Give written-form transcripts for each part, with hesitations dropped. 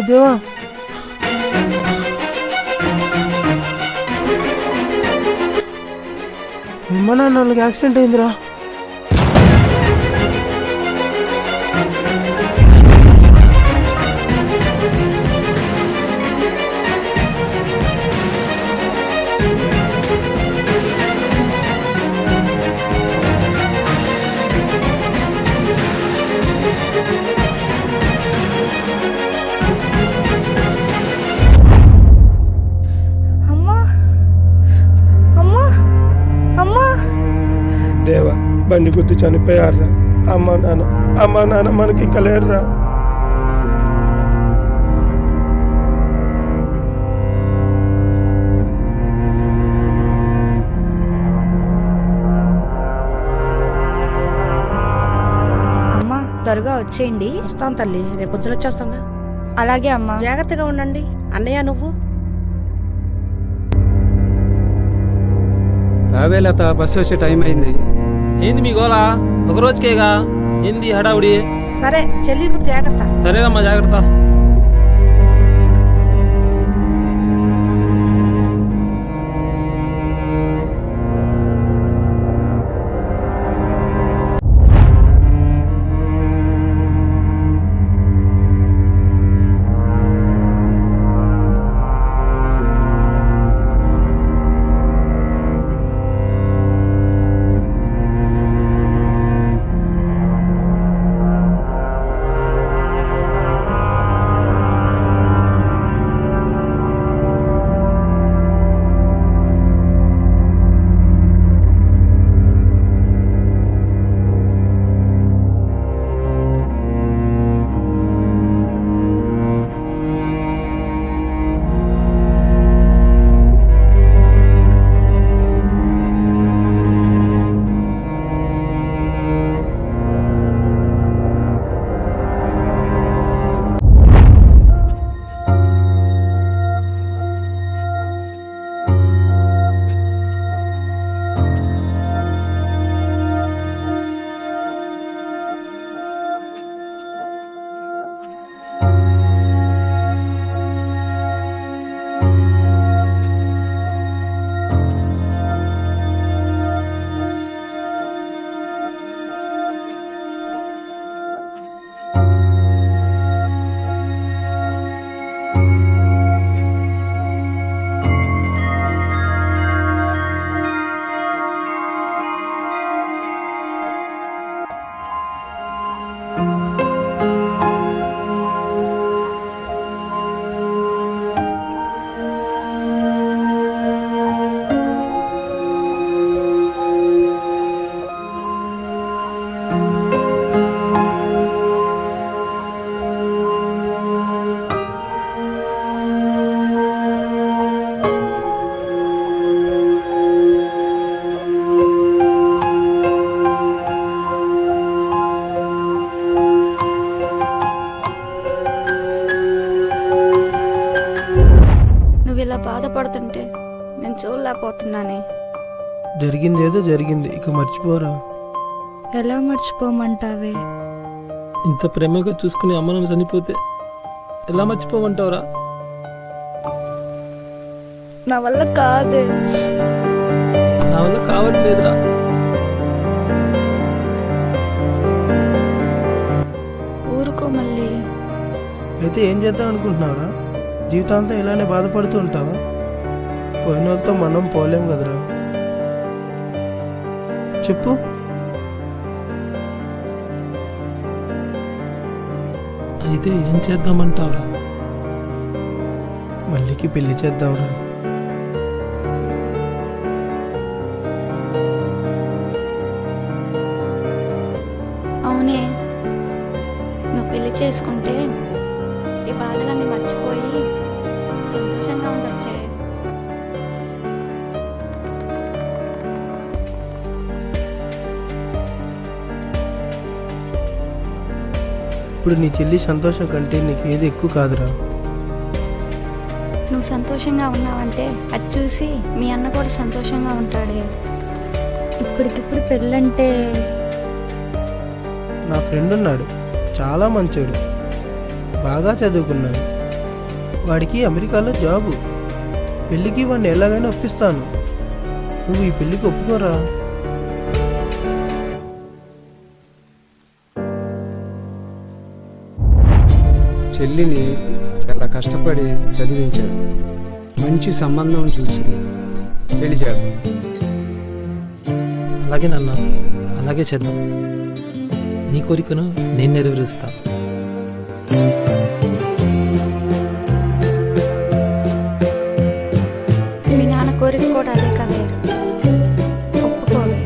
దేవా, అమ్మ నాన్న వాళ్ళకి యాక్సిడెంట్ అయిందిరా. దేవా, బండి గుద్ది చనిపోయారా. అమ్మా నాన్న మనకి ఇంకా లేరురా. అమ్మా త్వరగా వచ్చేయండి. వస్తాం తల్లి, రేపు పొద్దున వచ్చేస్తాంగా. అలాగే అమ్మా. జాగ్రత్తగా ఉండండి. అన్నయ్య నువ్వు రావే లత, బస్సు వచ్చే టైం అయింది. ఏంది మీ గోలా? ఒక రోజుకేగా, ఏంది హడావుడి? సరే చెల్లి, నువ్వు జాగ్రత్త. సరేనమ్మా, జాగ్రత్త. ఇలా బాధపడుతుంటే నేను చూడలేకపోతున్నానే. జరిగింది ఏదో జరిగింది, ఇక మర్చిపోరా. ఎలా మర్చిపోమంటావే? ఇంత ప్రేమగా చూసుకుని అమ్మ చనిపోతే ఎలా మర్చిపోమంటావురా? నా వల్ల కాదే. నా వల్ల కావట్లేదురా. ఊరుకో మళ్ళీ. అయితే ఏం చేద్దాం అనుకుంటున్నావురా? జీవితాంతం ఇలానే బాధపడుతూ ఉంటావా? పోయిన వాళ్ళతో మనం పోలేం కదరా. చెప్పు. అయితే ఏం చేద్దామంటావురా? మల్లికి పెళ్లి చేద్దాంరా. అవునే, నువ్వు పెళ్లి చేసుకుంటే ఈ బాధలన్నీ మర్చిపోయి సంతోషంగా ఉండొచ్చే. ఇప్పుడు నీ చెల్లి సంతోషం కంటే నీకు ఏది ఎక్కువ కాదురా. నువ్వు సంతోషంగా ఉన్నావంటే అది చూసి మీ అన్న కూడా సంతోషంగా ఉంటాడే. ఇప్పటికిప్పుడు పెళ్ళంటే. నా ఫ్రెండ్ ఉన్నాడు, చాలా మంచోడు, బాగా చదువుకున్నాడు. వాడికి అమెరికాలో జాబు. పెళ్ళికి వాడిని ఎలాగైనా ఒప్పిస్తాను. నువ్వు ఈ పెళ్ళికి ఒప్పుకోరా. చెల్లిని చాలా కష్టపడి చదివించాడు. మంచి సంబంధం చూసి పెళ్లి చేద్దాం. అలాగే నాన్న, అలాగే చేద్దాం. నీ కోరికను నేను నెరవేరుస్తా. మీ నాన్న కోరిక కూడా అదే కదే. ఒప్పుకోవే.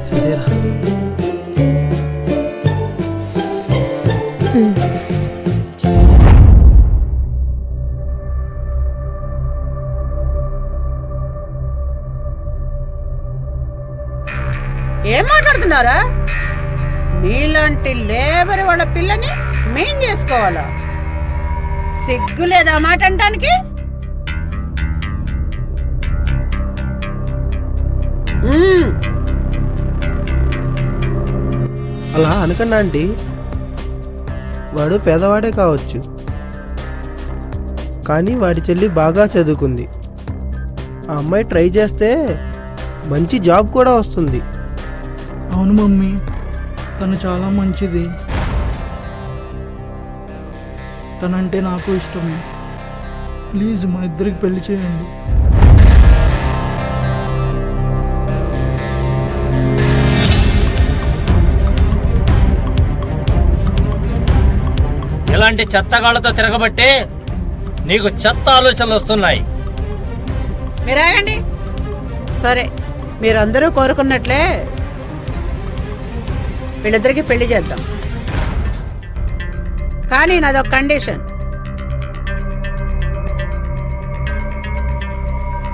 సరేరా. ఏం మాట్లాడుతున్నారా? మీలాంటి లేబర్ వాళ్ళ పిల్లని మేం చేసుకోవాలా? సిగ్గు లేదా మాట అంటానికి? అలా అనకండి ఆంటీ. వాడు పేదవాడే కావచ్చు, కానీ వాడి చెల్లి బాగా చదువుకుంది. ఆ అమ్మాయి ట్రై చేస్తే మంచి జాబ్ కూడా వస్తుంది. అవును మమ్మీ, తను చాలా మంచిది. తనంటే నాకు ఇష్టమే. ప్లీజ్ మా ఇద్దరికి పెళ్లి చేయండి. ఇలాంటి చెత్తగాళ్లతో తిరగబట్టే నీకు చెత్త ఆలోచనలు వస్తున్నాయి. మీరు ఆగండి. సరే, మీరందరూ కోరుకున్నట్లే వీళ్ళిద్దరికి పెళ్లి చేద్దాం. కానీ నాదొక కండిషన్.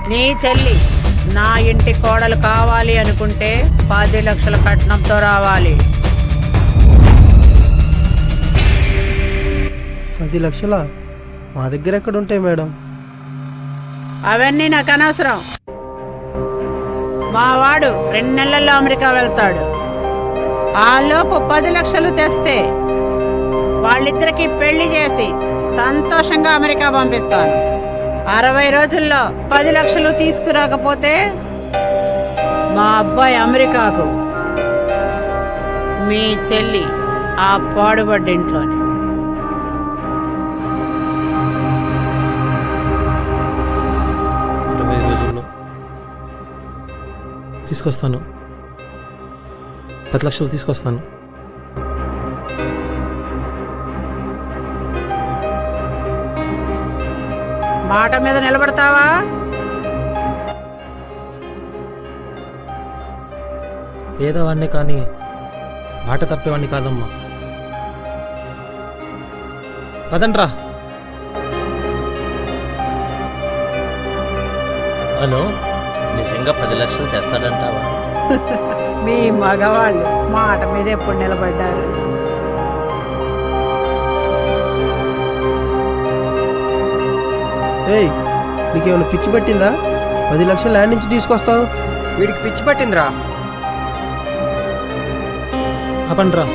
నీ చెల్లి నా ఇంటి కోడలు కావాలి అనుకుంటే 10 లక్షల కట్నంతో రావాలి. 10 లక్షలా? మా దగ్గర ఎక్కడ ఉంటాయి మేడం? అవన్నీ నాకు అనవసరం. మా వాడు 2 నెలల్లో అమెరికా వెళ్తాడు. ఆ లోపు 10 లక్షలు తెస్తే వాళ్ళిద్దరికి పెళ్లి చేసి సంతోషంగా అమెరికా పంపిస్తాను. 60 రోజుల్లో 10 లక్షలు తీసుకురాకపోతే మా అబ్బాయి అమెరికాకు, మీ చెల్లి ఆ పాడుబడ్డ ఇంట్లోనే. తీసుకొస్తాను. 10 లక్షలు తీసుకొస్తాను. మాట మీద నిలబడతావా? పేదవాడిని కానీ మాట తప్పేవాడిని కాదమ్మా. పదండ్రా. అను నిజంగా 10 లక్షలు తెస్తాడంటావా? మీ మగవాళ్ళు మాట మీద ఎప్పుడు నిలబడ్డారు? ఏయ్, నీకేమైనా పిచ్చి పట్టిందా? 10 లక్షలు ల్యాండ్ నుంచి తీసుకొస్తావు? వీడికి పిచ్చి పట్టిందిరా. ఆపండ్రా.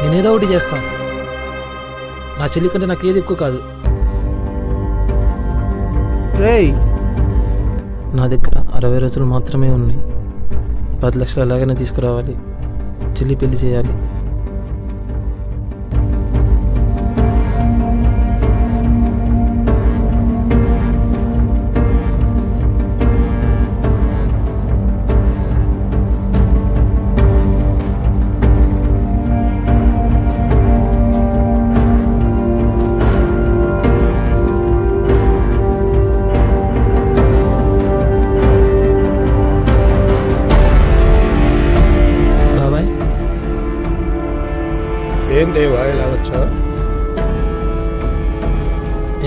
నేనేదో ఒకటి చేస్తాను. నా చెల్లి కంటే నాకు ఏది ఎక్కువ కాదు. రేయ్, నా దగ్గర 60 రోజులు మాత్రమే ఉన్నాయి. 10 లక్షలు ఎలాగైనా తీసుకురావాలి. చెల్లి పెళ్లి చేయాలి. ఏం దేవా ఇలా వచ్చా?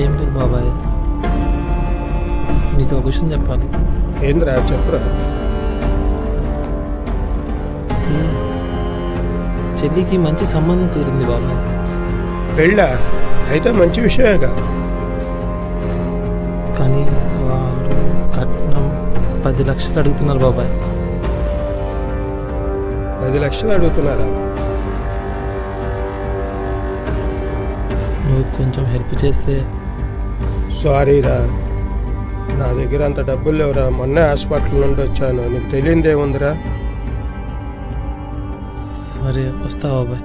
ఏం లేదు బాబాయ్, నీతో ఒక విషయం చెప్పాలి. ఏంద్రా చెప్పురా. చెల్లికి మంచి సంబంధం కుదిరింది బాబాయ్. పెళ్ళా? అయితే మంచి విషయమేగా. కానీ వాళ్ళు కట్నం 10 లక్షలు అడుగుతున్నారు బాబాయ్. 10 లక్షలు అడుగుతున్నారా? నువ్వు కొంచెం హెల్ప్ చేస్తే. సారీరా, నా దగ్గర అంత డబ్బులు లేవురా. మొన్నే హాస్పిటల్ నుండి వచ్చాను. నీకు తెలియదేముందిరా? సరే వస్తావా బాబాయ్?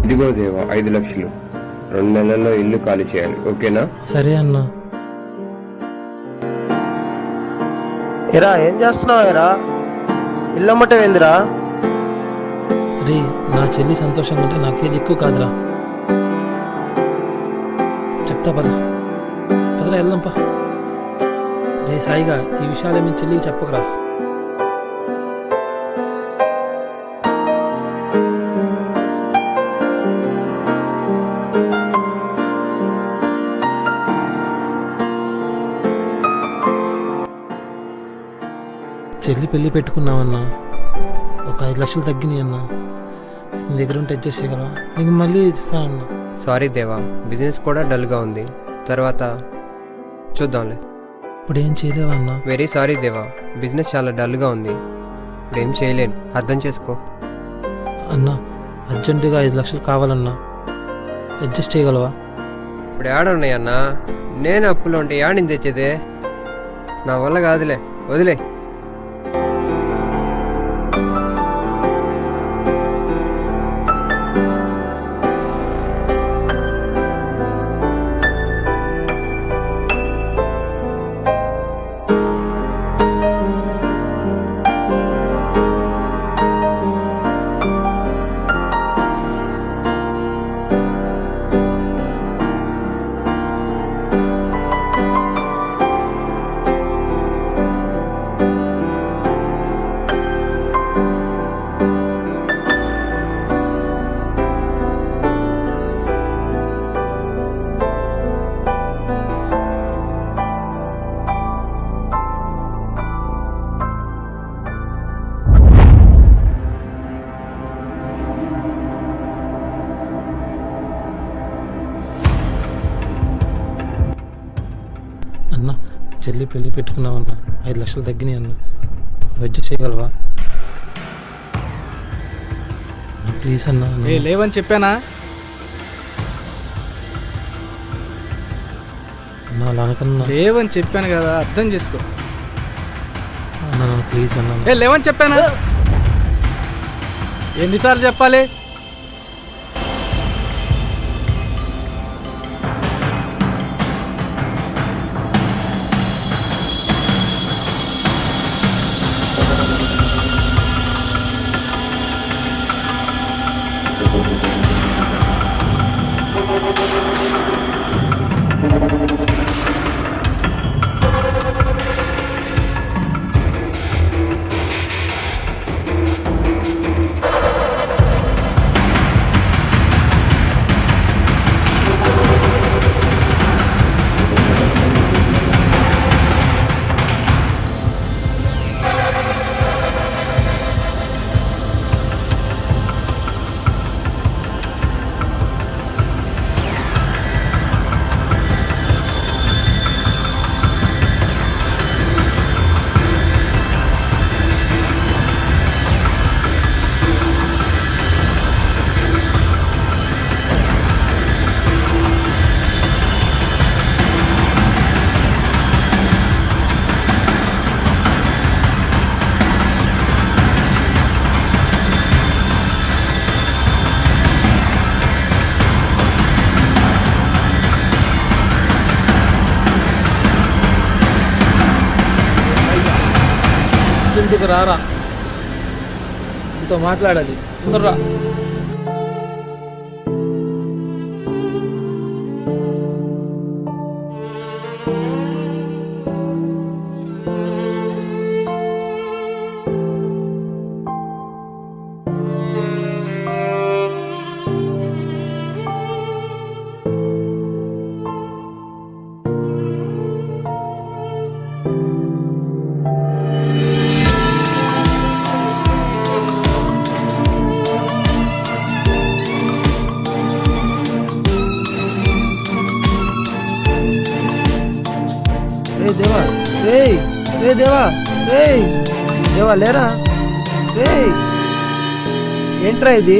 ఇదిగో దేవా 5 లక్షలు. 2 నెలల్లో ఇల్లు ఖాళీ చేయాలి, ఓకేనా? సరే అన్నా. ఎరా ఏం చేస్తున్నావు? ఎరా ఇల్లమ్మటే ఏందిరా? రే, నా చెల్లి సంతోషంగా ఉంటే నాకే దిక్కు కాదురా. చెప్తా పదరా వెళ్దాంపా. రే సాయిగా, ఈ విషయాలే మీ చెల్లికి చెప్పకురా. చెల్లి పెళ్ళి పెట్టుకున్నామన్నా, ఒక 5 లక్షలు తగ్గినాయి అన్నా. నీ దగ్గర ఉంటే అడ్జస్ట్ చేయగలవా? నీకు మళ్ళీ ఇస్తానన్నా. సారీ దేవా, బిజినెస్ కూడా డల్గా ఉంది, తర్వాత చూద్దాంలే. ఇప్పుడు ఏం చేయలేవా అన్నా? వెరీ సారీ దేవా, బిజినెస్ చాలా డల్గా ఉంది, ఇప్పుడు ఏం చేయలేను, అర్థం చేసుకో. అన్నా అర్జెంటుగా 5 లక్షలు కావాలన్నా, అడ్జస్ట్ చేయగలవా? ఇప్పుడు ఏడున్నాయన్నా? నేను అప్పులో ఉంటే ఏడని తెచ్చేదే? నా వల్ల కాదులే, వదిలే. అన్నా చెల్లి పెళ్ళి పెట్టుకున్నామన్నా, 5 లక్షలు తగ్గినాయి అన్నా, నువ్వు అడ్జస్ట్ చేయగలవా? ప్లీజ్ అన్నా. లేవని చెప్పానా? అన్నా అలా అనకన్నా. లేవని చెప్పాను కదా, అర్థం చేసుకో. అన్నా ప్లీజ్ అన్నా. లేవని చెప్పానా? ఎన్నిసార్లు చెప్పాలి? ఇంటికి రారా, ఇంతో మాట్లాడాలి. రా దేవా రేయ్, రే దేవా, రేయ్ దేవా లేరా, రేయ్ ఏంట్రా ఇది?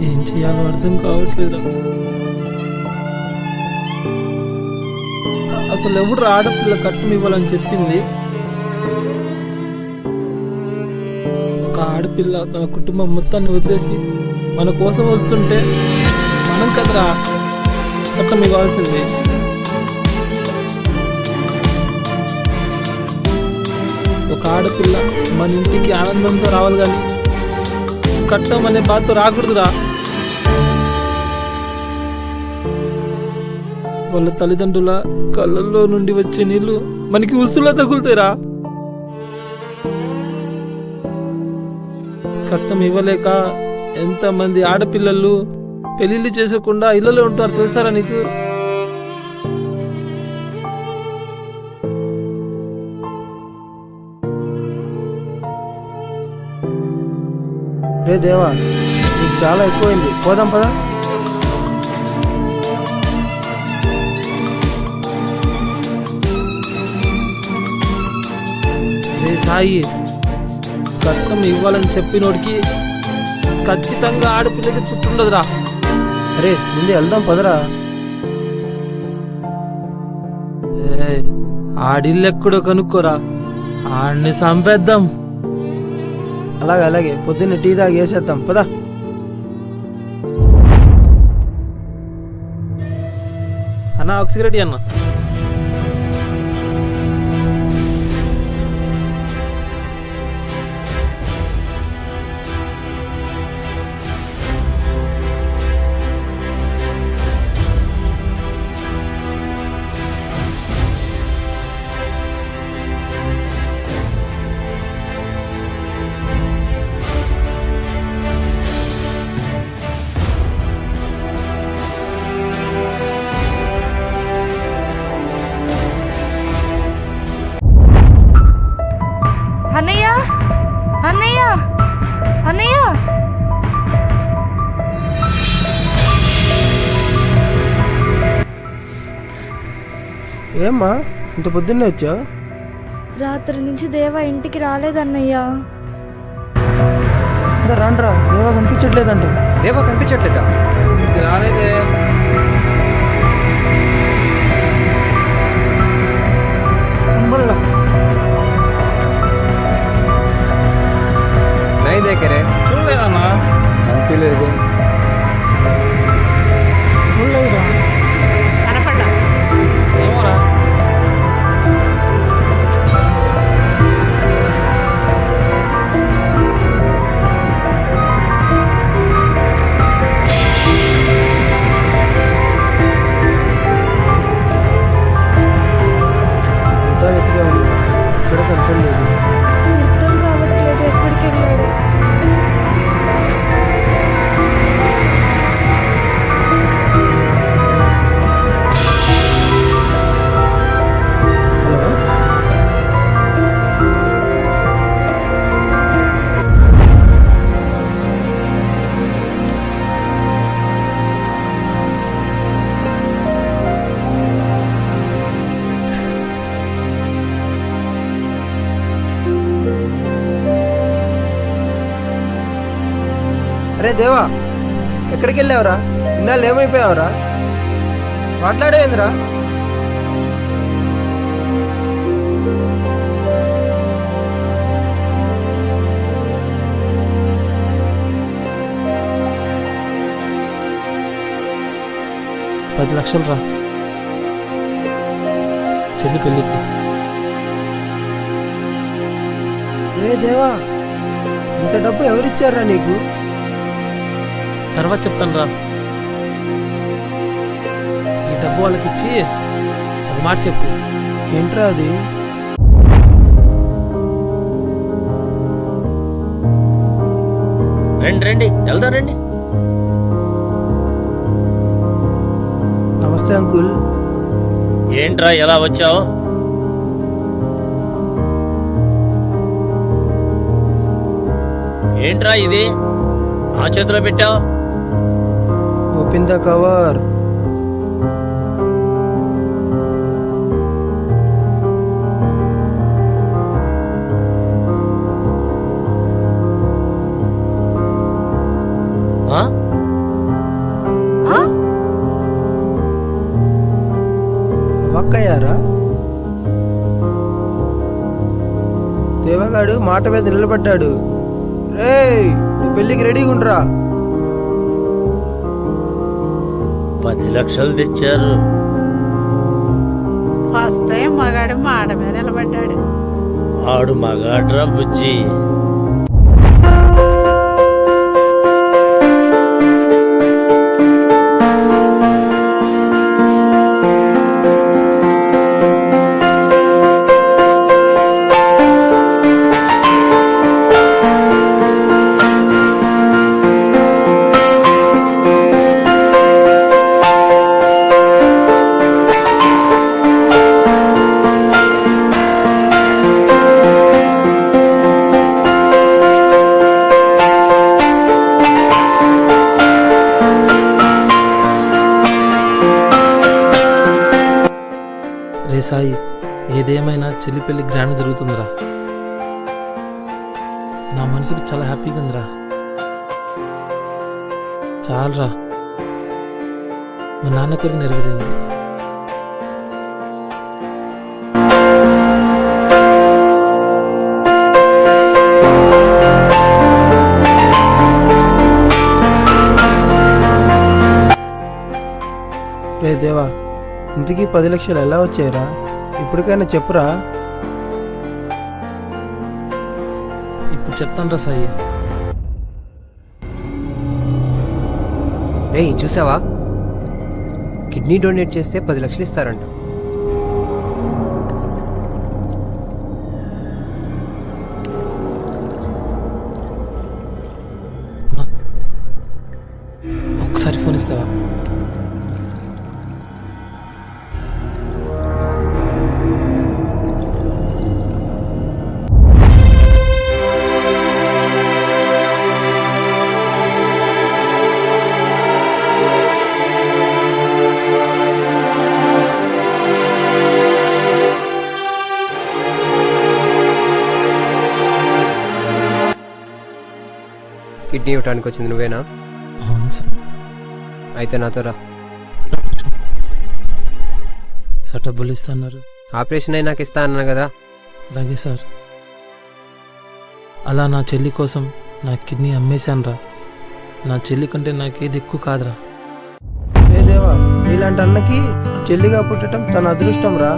ఏం చేయాలో అర్థం కావట్లేదు. అసలు ఎవరు ఆడపిల్ల కట్నం ఇవ్వాలని చెప్పింది? ఒక ఆడపిల్ల తన కుటుంబం మొత్తాన్ని వదిలేసి మన కోసం వస్తుంటే మనం కదరా కట్నం ఇవ్వాల్సింది. ఒక ఆడపిల్ల మన ఇంటికి ఆనందంతో రావాలి కానీ కట్నం అనే బాధతో రాకూడదురా. వాళ్ళ తల్లిదండ్రుల కళ్ళల్లో నుండి వచ్చే నీళ్లు మనకి ఉసులా తగులుతాయిరా. కట్నం ఇవ్వలేక ఎంతమంది ఆడపిల్లలు పెళ్లిళ్ళు చేసుకోకుండా ఇళ్లలో ఉంటారు తెలుసారా నీకు? రే దేవా, నీకు చాలా ఎక్కువైంది, పోదాం పదా. రే సాయి, కట్నం ఇవ్వాలని చెప్పినోడికి ఖచ్చితంగా ఆడపిల్లకి పుట్టుండదురా. అరే ముందు వెళ్దాం పదరా. ఆడిల్లెక్కడో కనుక్కోరా, ఆడిని చంపేద్దాం. అలాగే అలాగే, పొద్దున్న టీ తాగి వేసేద్దాం పదా. అన్నా ఒక సిగరెట్ అన్న. అన్నయ్య, అన్నయ్య, అన్నయ్య. ఏమ్మా ఇంత పొద్దున్నే వచ్చావు? రాత్రి నుంచి దేవా ఇంటికి రాలేదన్నయ్య. రాండ్రా, దేవా కనిపించట్లేదంట. దేవా కనిపించట్లేదా? రాలేదే. నై దేకరే చూడలేదన్నా. కనిపించలేదు. చూడలేదురా. కనపడ్డా. ఏమోరా. అంతా వెతికాము, ఇక్కడ కనపడలేదు. అర్థం కావట్లేదు ఎక్కడికి వెళ్ళాడు. హలో, అరే దేవా, ఎక్కడికి వెళ్ళావురా? ఇన్నాళ్ళు ఏమైపోయావురా? మాట్లాడేంద్రా? $10 లక్షలు రా చెల్లి పెళ్ళికి. రే దేవా, ఇంత డబ్బు ఎవరిచ్చారా నీకు? తర్వాత చెప్తాను రా. ఈ డబ్బు వాళ్ళకి ఇచ్చి ఒక మాట చెప్పు. ఏంట్రా అది? రండి రండి వెళ్దాం రండి. నమస్తే అంకుల్. ఏంట్రా ఎలా వచ్చావు? ఏంట్రా ఇది నా చేతిలో పెట్టావు? Open the cover. ఆ? అక్కయ్యారా? దేవగాడు మాట మీద నిలబడ్డాడు. రేయ్, నీ పెళ్ళికి రెడీగా ఉండరా. 10 లక్షలు తెచ్చారు. ఫస్ట్ టైం మగాడు మాట మీద నిలబడ్డాడు. ఆడు మగాడ్రా బుజ్జి. రే సాయి, ఏదేమైనా చెల్లి పెళ్లి గ్రాండ్ జరుగుతుందిరా. నా మనసుకు చాలా హ్యాపీగా ఉందిరా. చాలరా, మా నాన్న కోరిక నెరవేరింది. రే దేవా, ఇంతకీ 10 లక్షలు ఎలా వచ్చాయిరా? ఇప్పటికైనా చెప్పురా. ఇప్పుడు చెప్తాను సాయి. రేయ్ చూసావా, కిడ్నీ డొనేట్ చేస్తే 10 లక్షలు ఇస్తారంట. ఒకసారి ఫోన్ ఇస్తావా? కిడ్నీ ఇవ్వడానికి వచ్చింది నువ్వేనా? అవును సార్. అయితే నాతో రా. సార్ డబ్బులు ఇస్తున్నారు. ఆపరేషన్ అయినాక ఇస్తా అన్నా కదా. అలాగే సార్. అలా నా చెల్లి కోసం నా కిడ్నీ అమ్మేశానురా. నా చెల్లి కంటే నాకేది ఎక్కువ కాదురా. రే దేవా, ఇలాంటి అన్నకి చెల్లిగా పుట్టడం తన అదృష్టం రా.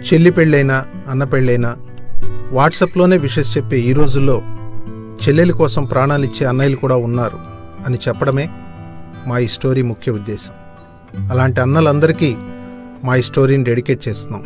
చెల్లి పెళ్ళైనా అన్న పెళ్ళైనా వాట్సాప్లోనే విషెస్ చెప్పే ఈ రోజుల్లో చెల్లెలి కోసం ప్రాణాలిచ్చే అన్నయ్యలు కూడా ఉన్నారు అని చెప్పడమే మా ఈ స్టోరీ ముఖ్య ఉద్దేశం. అలాంటి అన్నలందరికీ మా ఈ స్టోరీని డెడికేట్ చేస్తున్నాం.